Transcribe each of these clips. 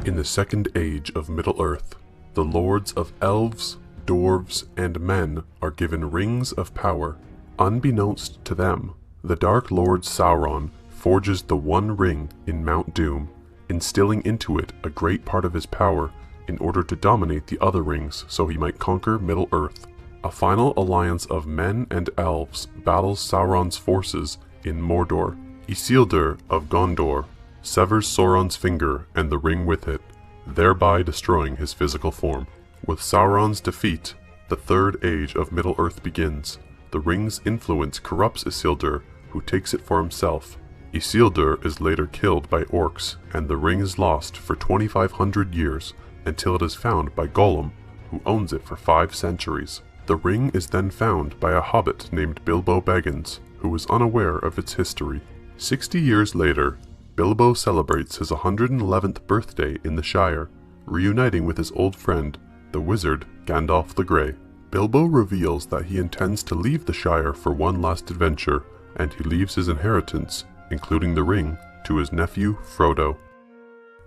In the Second Age of Middle-earth, the lords of elves, dwarves, and men are given rings of power. Unbeknownst to them, the Dark Lord Sauron forges the One Ring in Mount Doom, instilling into it a great part of his power in order to dominate the other rings so he might conquer Middle-earth. A final alliance of men and elves battles Sauron's forces in Mordor. Isildur of Gondor severs Sauron's finger and the ring with it, thereby destroying his physical form. With Sauron's defeat, the Third Age of Middle-earth begins. The ring's influence corrupts Isildur, who takes it for himself. Isildur is later killed by orcs, and the ring is lost for 2,500 years until it is found by Gollum, who owns it for 5 centuries. The ring is then found by a hobbit named Bilbo Baggins, who is unaware of its history. 60 years later, Bilbo celebrates his 111th birthday in the Shire, reuniting with his old friend, the wizard Gandalf the Grey. Bilbo reveals that he intends to leave the Shire for one last adventure, and he leaves his inheritance, including the ring, to his nephew Frodo.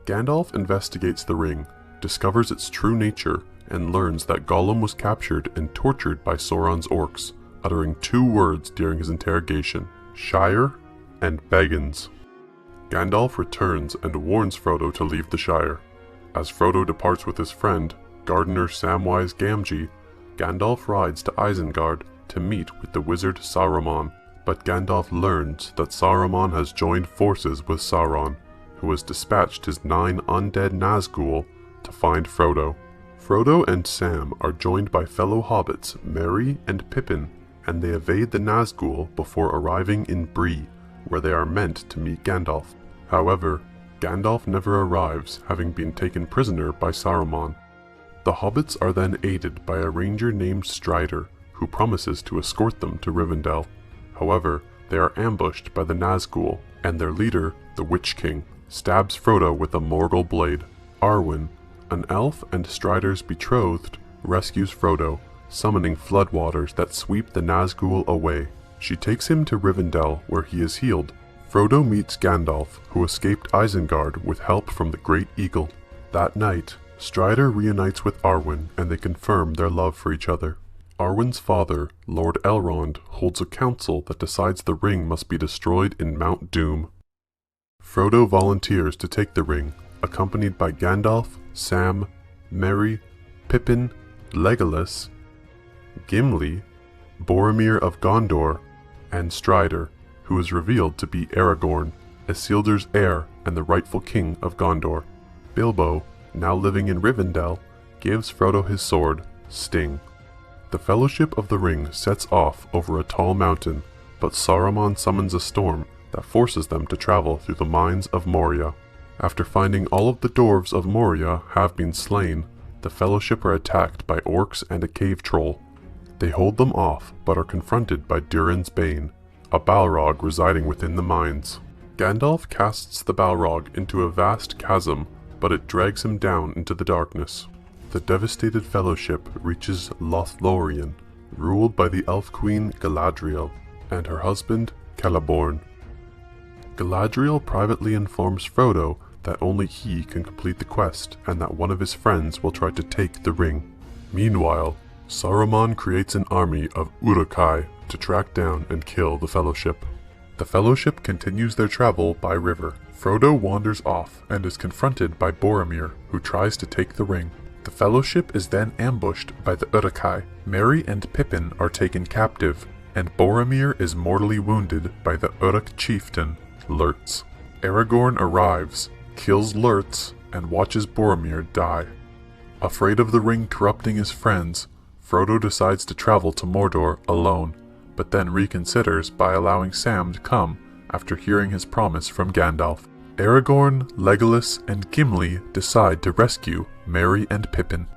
Gandalf investigates the ring, discovers its true nature, and learns that Gollum was captured and tortured by Sauron's orcs, uttering 2 words during his interrogation: Shire and Baggins. Gandalf returns and warns Frodo to leave the Shire. As Frodo departs with his friend, Gardener Samwise Gamgee, Gandalf rides to Isengard to meet with the wizard Saruman, but Gandalf learns that Saruman has joined forces with Sauron, who has dispatched his 9 undead Nazgul to find Frodo. Frodo and Sam are joined by fellow hobbits Merry and Pippin, and they evade the Nazgul before arriving in Bree, where they are meant to meet Gandalf. However, Gandalf never arrives, having been taken prisoner by Saruman. The hobbits are then aided by a ranger named Strider, who promises to escort them to Rivendell. However, they are ambushed by the Nazgul, and their leader, the Witch King, stabs Frodo with a Morgul blade. Arwen, an elf and Strider's betrothed, rescues Frodo, summoning floodwaters that sweep the Nazgul away. She takes him to Rivendell, where he is healed. Frodo meets Gandalf, who escaped Isengard with help from the Great Eagle. That night, Strider reunites with Arwen, and they confirm their love for each other. Arwen's father, Lord Elrond, holds a council that decides the ring must be destroyed in Mount Doom. Frodo volunteers to take the ring, accompanied by Gandalf, Sam, Merry, Pippin, Legolas, Gimli, Boromir of Gondor, and Strider, who is revealed to be Aragorn, Isildur's heir and the rightful king of Gondor. Bilbo, now living in Rivendell, gives Frodo his sword, Sting. The Fellowship of the Ring sets off over a tall mountain, but Saruman summons a storm that forces them to travel through the mines of Moria. After finding all of the dwarves of Moria have been slain, the Fellowship are attacked by orcs and a cave troll. They hold them off, but are confronted by Durin's Bane, a Balrog residing within the mines. Gandalf casts the Balrog into a vast chasm, but it drags him down into the darkness. The devastated Fellowship reaches Lothlorien, ruled by the elf queen Galadriel, and her husband Celeborn. Galadriel privately informs Frodo that only he can complete the quest, and that one of his friends will try to take the ring. Meanwhile, Saruman creates an army of Uruk-hai to track down and kill the Fellowship. The Fellowship continues their travel by river. Frodo wanders off and is confronted by Boromir, who tries to take the ring. The Fellowship is then ambushed by the Uruk-hai. Merry and Pippin are taken captive, and Boromir is mortally wounded by the Uruk chieftain, Lurtz. Aragorn arrives, kills Lurtz, and watches Boromir die. Afraid of the ring corrupting his friends, Frodo decides to travel to Mordor alone, but then reconsiders by allowing Sam to come after hearing his promise from Gandalf. Aragorn, Legolas, and Gimli decide to rescue Merry and Pippin.